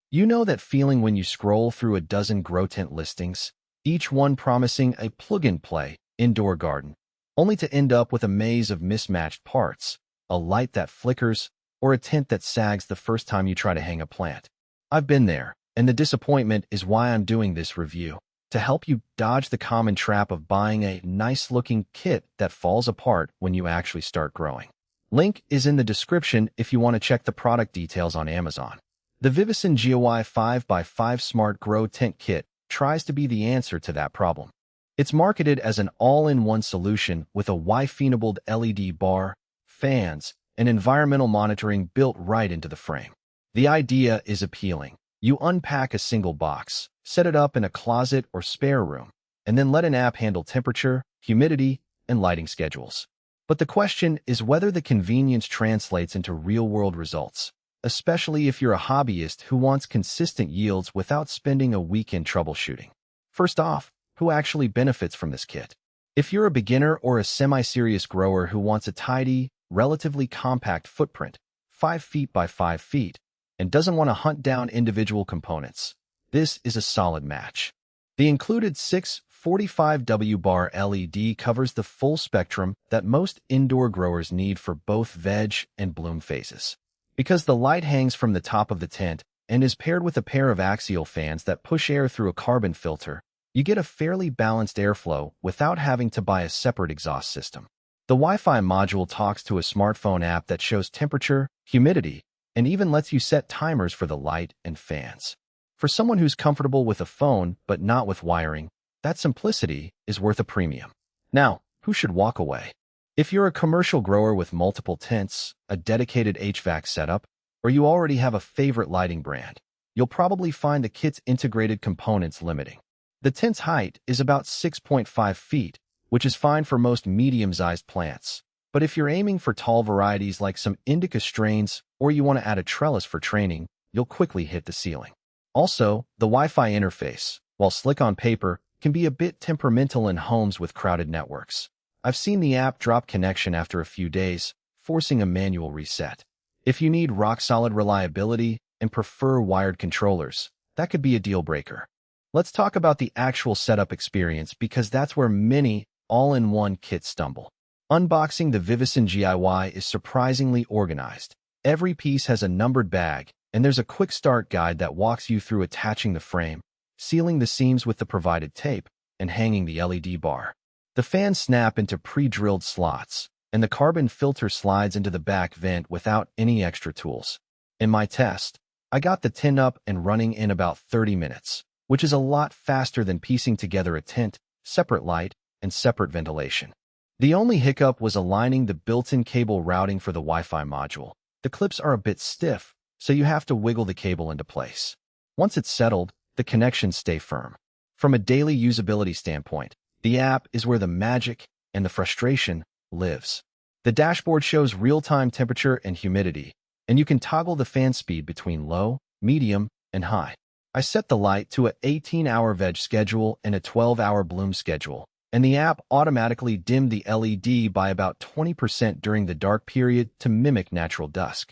You know that feeling when you scroll through a dozen grow tent listings, each one promising a plug-and-play indoor garden, only to end up with a maze of mismatched parts, a light that flickers, or a tent that sags the first time you try to hang a plant. I've been there, and the disappointment is why I'm doing this review, to help you dodge the common trap of buying a nice-looking kit that falls apart when you actually start growing. Link is in the description if you want to check the product details on Amazon. The VIVOSUN GY 5x5 Smart Grow Tent Kit tries to be the answer to that problem. It's marketed as an all-in-one solution with a Wi-Fi-enabled LED bar, fans, and environmental monitoring built right into the frame. The idea is appealing. You unpack a single box, set it up in a closet or spare room, and then let an app handle temperature, humidity, and lighting schedules. But the question is whether the convenience translates into real-world results, especially if you're a hobbyist who wants consistent yields without spending a weekend troubleshooting. First off, who actually benefits from this kit? If you're a beginner or a semi-serious grower who wants a tidy, relatively compact footprint, 5 feet by 5 feet, and doesn't want to hunt down individual components, this is a solid match. The included 645W bar LED covers the full spectrum that most indoor growers need for both veg and bloom phases. Because the light hangs from the top of the tent and is paired with a pair of axial fans that push air through a carbon filter, you get a fairly balanced airflow without having to buy a separate exhaust system. The Wi-Fi module talks to a smartphone app that shows temperature, humidity, and even lets you set timers for the light and fans. For someone who's comfortable with a phone but not with wiring, that simplicity is worth a premium. Now, who should walk away? If you're a commercial grower with multiple tents, a dedicated HVAC setup, or you already have a favorite lighting brand, you'll probably find the kit's integrated components limiting. The tent's height is about 6.5 feet, which is fine for most medium-sized plants. But if you're aiming for tall varieties like some indica strains, or you want to add a trellis for training, you'll quickly hit the ceiling. Also, the Wi-Fi interface, while slick on paper, can be a bit temperamental in homes with crowded networks. I've seen the app drop connection after a few days, forcing a manual reset. If you need rock-solid reliability and prefer wired controllers, that could be a deal breaker. Let's talk about the actual setup experience because that's where many all-in-one kits stumble. Unboxing the VIVOSUN GY is surprisingly organized. Every piece has a numbered bag, and there's a quick start guide that walks you through attaching the frame, sealing the seams with the provided tape, and hanging the LED bar. The fans snap into pre-drilled slots, and the carbon filter slides into the back vent without any extra tools. In my test, I got the tent up and running in about 30 minutes, which is a lot faster than piecing together a tent, separate light, and separate ventilation. The only hiccup was aligning the built-in cable routing for the Wi-Fi module. The clips are a bit stiff, so you have to wiggle the cable into place. Once it's settled, the connections stay firm. From a daily usability standpoint, the app is where the magic and the frustration lives. The dashboard shows real-time temperature and humidity, and you can toggle the fan speed between low, medium, and high. I set the light to an 18-hour veg schedule and a 12-hour bloom schedule, and the app automatically dimmed the LED by about 20% during the dark period to mimic natural dusk.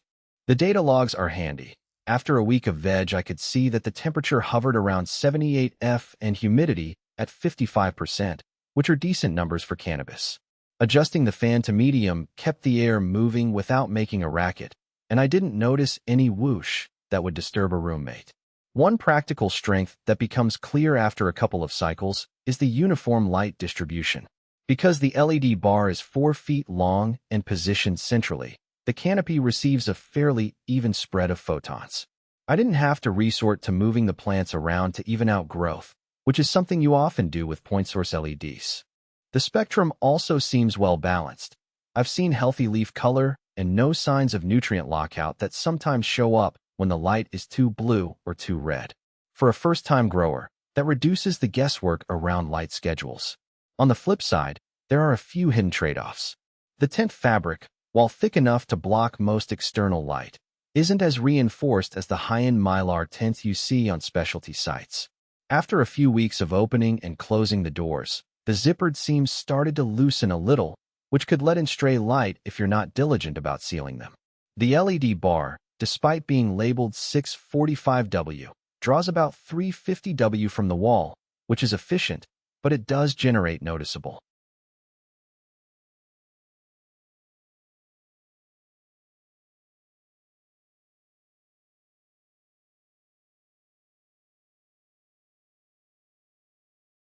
The data logs are handy. After a week of veg, I could see that the temperature hovered around 78 F and humidity at 55%, which are decent numbers for cannabis. Adjusting the fan to medium kept the air moving without making a racket, and I didn't notice any whoosh that would disturb a roommate. One practical strength that becomes clear after a couple of cycles is the uniform light distribution. Because the LED bar is 4 feet long and positioned centrally, the canopy receives a fairly even spread of photons. I didn't have to resort to moving the plants around to even out growth, which is something you often do with point source LEDs. The spectrum also seems well balanced. I've seen healthy leaf color and no signs of nutrient lockout that sometimes show up when the light is too blue or too red. For a first-time grower, that reduces the guesswork around light schedules. On the flip side, there are a few hidden trade-offs. The tent fabric, while thick enough to block most external light, isn't as reinforced as the high-end mylar tents you see on specialty sites. After a few weeks of opening and closing the doors, the zippered seams started to loosen a little, which could let in stray light if you're not diligent about sealing them. The LED bar, despite being labeled 645W, draws about 350W from the wall, which is efficient, but it does generate noticeable